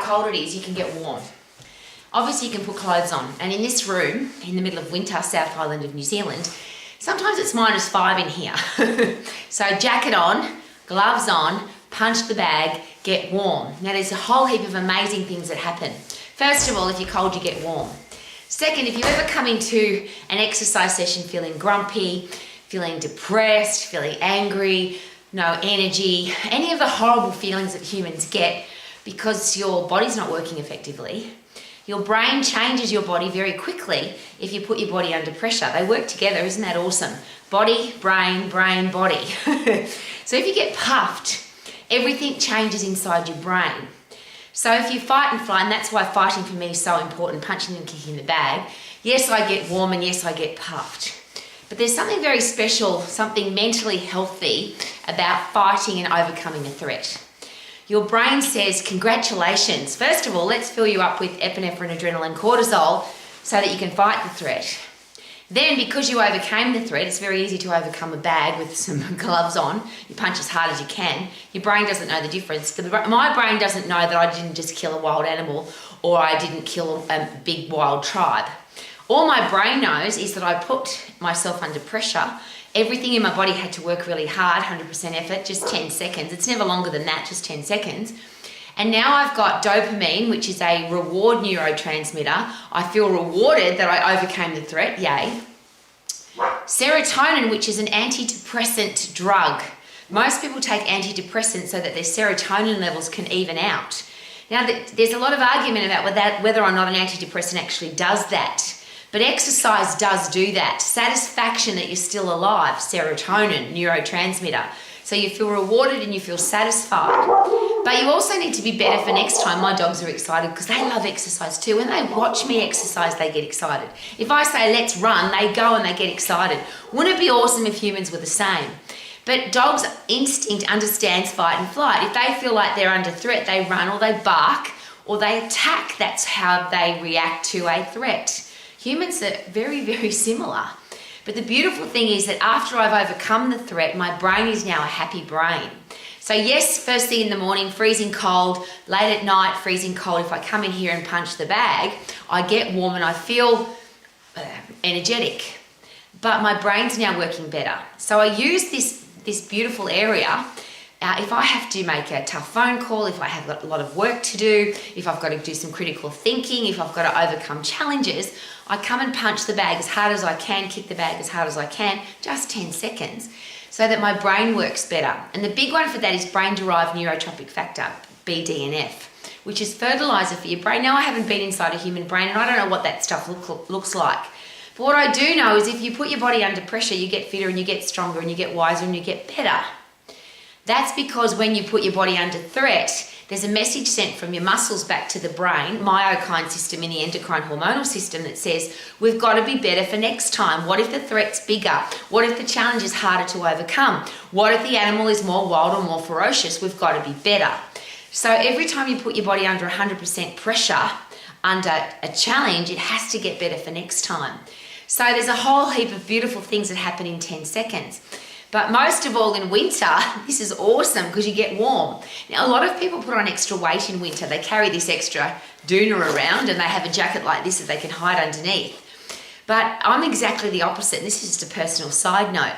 cold it is, you can get warm. Obviously you can put clothes on, and in this room, in the middle of winter, South Island of New Zealand, sometimes it's -5 in here. So jacket on, gloves on, punch the bag, get warm. Now there's a whole heap of amazing things that happen. First of all, if you're cold, you get warm. Second, if you ever come into an exercise session feeling grumpy, feeling depressed, feeling angry, no energy, any of the horrible feelings that humans get because your body's not working effectively, your brain changes your body very quickly if you put your body under pressure. They work together, isn't that awesome? Body, brain, brain, body. So if you get puffed, everything changes inside your brain. So if you fight and fly, and that's why fighting for me is so important, punching and kicking the bag, yes, I get warm and yes, I get puffed. But there's something very special, something mentally healthy about fighting and overcoming a threat. Your brain says, congratulations. First of all, let's fill you up with epinephrine, adrenaline, cortisol so that you can fight the threat. Then, because you overcame the threat, it's very easy to overcome a bag with some gloves on. You punch as hard as you can. Your brain doesn't know the difference. My brain doesn't know that I didn't just kill a wild animal or I didn't kill a big wild tribe. All my brain knows is that I put myself under pressure. Everything in my body had to work really hard, 100% effort, just 10 seconds. It's never longer than that, just 10 seconds. And now I've got dopamine, which is a reward neurotransmitter. I feel rewarded that I overcame the threat, yay. Serotonin, which is an antidepressant drug. Most people take antidepressants so that their serotonin levels can even out. Now, there's a lot of argument about whether or not an antidepressant actually does that. But exercise does do that. Satisfaction that you're still alive, serotonin, neurotransmitter. So you feel rewarded and you feel satisfied. But you also need to be better for next time. My dogs are excited because they love exercise too. When they watch me exercise, they get excited. If I say, let's run, they go and they get excited. Wouldn't it be awesome if humans were the same? But dogs' instinct understands fight and flight. If they feel like they're under threat, they run or they bark or they attack. That's how they react to a threat. Humans are very, very similar. But the beautiful thing is that after I've overcome the threat, my brain is now a happy brain. So yes, first thing in the morning, freezing cold, late at night, freezing cold. If I come in here and punch the bag, I get warm and I feel energetic. But my brain's now working better. So I use this beautiful area. If I have to make a tough phone call, if I have a lot of work to do, if I've got to do some critical thinking, if I've got to overcome challenges, I come and punch the bag as hard as I can, kick the bag as hard as I can, just 10 seconds, so that my brain works better. And the big one for that is brain-derived neurotrophic factor, BDNF, which is fertilizer for your brain. Now, I haven't been inside a human brain, and I don't know what that stuff looks like. But what I do know is if you put your body under pressure, you get fitter and you get stronger and you get wiser and you get better. That's because when you put your body under threat, there's a message sent from your muscles back to the brain, myokine system in the endocrine hormonal system, that says, we've got to be better for next time. What if the threat's bigger? What if the challenge is harder to overcome? What if the animal is more wild or more ferocious? We've got to be better. So every time you put your body under 100% pressure, under a challenge, it has to get better for next time. So there's a whole heap of beautiful things that happen in 10 seconds. But most of all in winter, this is awesome because you get warm. Now, a lot of people put on extra weight in winter. They carry this extra doona around and they have a jacket like this that they can hide underneath. But I'm exactly the opposite. This is just a personal side note.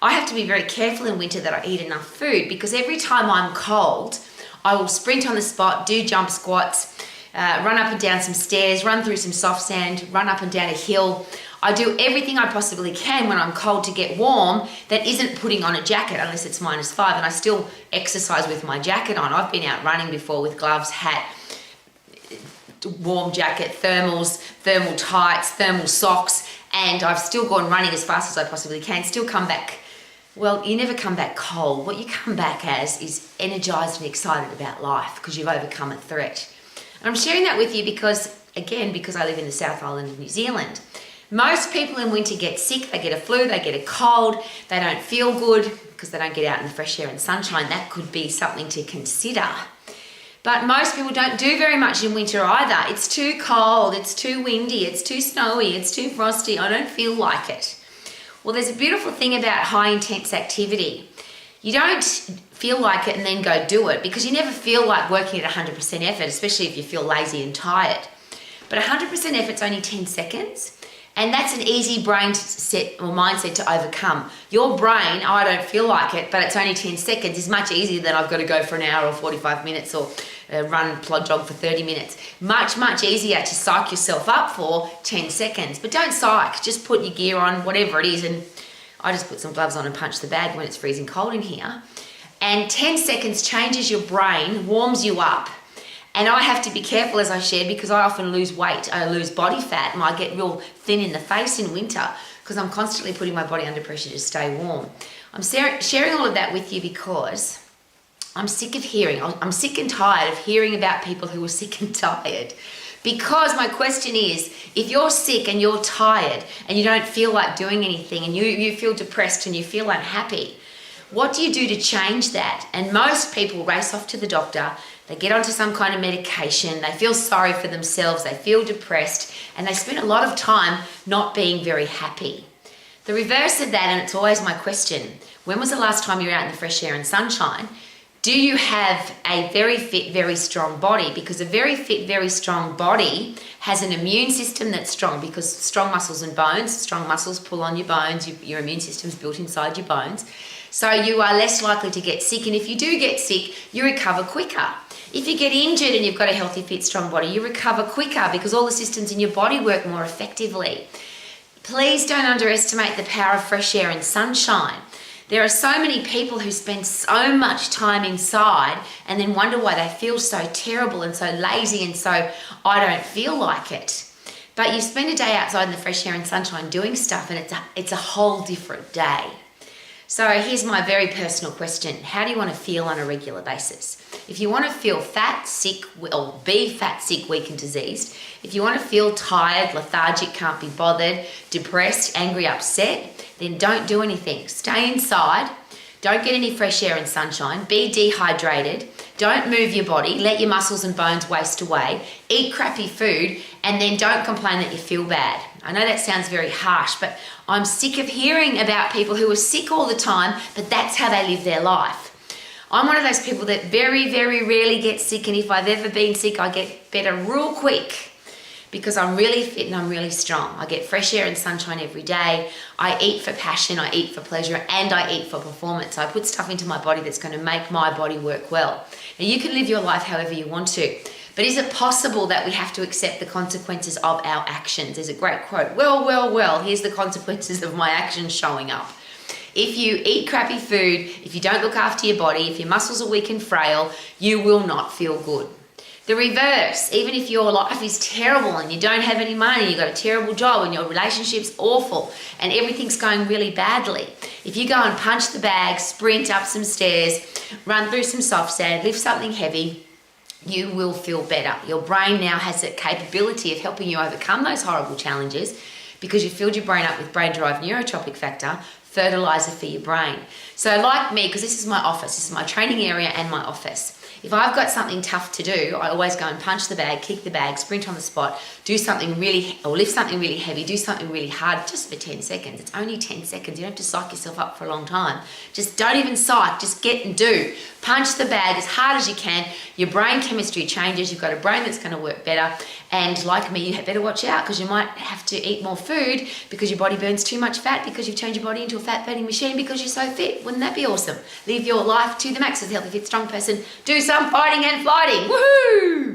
I have to be very careful in winter that I eat enough food because every time I'm cold, I will sprint on the spot, do jump squats, run up and down some stairs, run through some soft sand, run up and down a hill. I do everything I possibly can when I'm cold to get warm that isn't putting on a jacket unless it's -5, and I still exercise with my jacket on. I've been out running before with gloves, hat, warm jacket, thermals, thermal tights, thermal socks, and I've still gone running as fast as I possibly can, still come back. Well, you never come back cold. What you come back as is energized and excited about life because you've overcome a threat. And I'm sharing that with you because I live in the South Island of New Zealand. Most people in winter get sick, they get a flu, they get a cold, they don't feel good because they don't get out in the fresh air and sunshine. That could be something to consider. But most people don't do very much in winter either. It's too cold, it's too windy, it's too snowy, it's too frosty, I don't feel like it. Well, there's a beautiful thing about high intense activity. You don't feel like it and then go do it, because you never feel like working at 100% effort, especially if you feel lazy and tired. But 100% effort's only 10 seconds. And that's an easy brain set or mindset to overcome. Your brain, oh, I don't feel like it, but it's only 10 seconds, is much easier than I've got to go for an hour or 45 minutes or run, plod, jog for 30 minutes. Much, much easier to psych yourself up for 10 seconds. But don't psych, just put your gear on, whatever it is. And I just put some gloves on and punch the bag when it's freezing cold in here. And 10 seconds changes your brain, warms you up. And I have to be careful, as I shared, because I often lose weight. I lose body fat and I get real thin in the face in winter because I'm constantly putting my body under pressure to stay warm. I'm sharing all of that with you because I'm sick and tired of hearing about people who are sick and tired. Because my question is, if you're sick and you're tired and you don't feel like doing anything and you feel depressed and you feel unhappy, what do you do to change that? And most people race off to the doctor. They get onto some kind of medication, they feel sorry for themselves, they feel depressed, and they spend a lot of time not being very happy. The reverse of that, and it's always my question, when was the last time you were out in the fresh air and sunshine? Do you have a very fit, very strong body? Because a very fit, very strong body has an immune system that's strong, because strong muscles and bones, strong muscles pull on your bones, your immune system's built inside your bones. So you are less likely to get sick, and if you do get sick, you recover quicker. If you get injured and you've got a healthy, fit, strong body, you recover quicker because all the systems in your body work more effectively. Please don't underestimate the power of fresh air and sunshine. There are so many people who spend so much time inside and then wonder why they feel so terrible and so lazy and so, I don't feel like it. But you spend a day outside in the fresh air and sunshine doing stuff, and it's a whole different day. So here's my very personal question. How do you want to feel on a regular basis? If you want to feel fat, sick, or be fat, sick, weak and diseased, if you want to feel tired, lethargic, can't be bothered, depressed, angry, upset, then don't do anything. Stay inside. Don't get any fresh air and sunshine. Be dehydrated. Don't move your body. Let your muscles and bones waste away. Eat crappy food, and then don't complain that you feel bad. I know that sounds very harsh, but I'm sick of hearing about people who are sick all the time, but that's how they live their life. I'm one of those people that very, very rarely get sick, and if I've ever been sick, I get better real quick because I'm really fit and I'm really strong. I get fresh air and sunshine every day. I eat for passion, I eat for pleasure, and I eat for performance. I put stuff into my body that's going to make my body work well. Now, you can live your life however you want to, but is it possible that we have to accept the consequences of our actions? There's a great quote, well, here's the consequences of my actions showing up. If you eat crappy food, if you don't look after your body, if your muscles are weak and frail, you will not feel good. The reverse, even if your life is terrible and you don't have any money, you've got a terrible job and your relationship's awful and everything's going really badly, if you go and punch the bag, sprint up some stairs, run through some soft sand, lift something heavy, you will feel better. Your brain now has the capability of helping you overcome those horrible challenges because you filled your brain up with brain-derived neurotropic factor, fertilizer for your brain. So like me, because this is my office, this is my training area and my office. If I've got something tough to do, I always go and punch the bag, kick the bag, sprint on the spot, do something really, or lift something really heavy, do something really hard just for 10 seconds. It's only 10 seconds. You don't have to psych yourself up for a long time. Just don't even psych, just get and do. Punch the bag as hard as you can. Your brain chemistry changes. You've got a brain that's going to work better. And like me, you better watch out because you might have to eat more food because your body burns too much fat because you've turned your body into a fat burning machine because you're so fit. Wouldn't that be awesome? Live your life to the max as a healthy, fit, strong person. Do some fighting and flighting. Woohoo!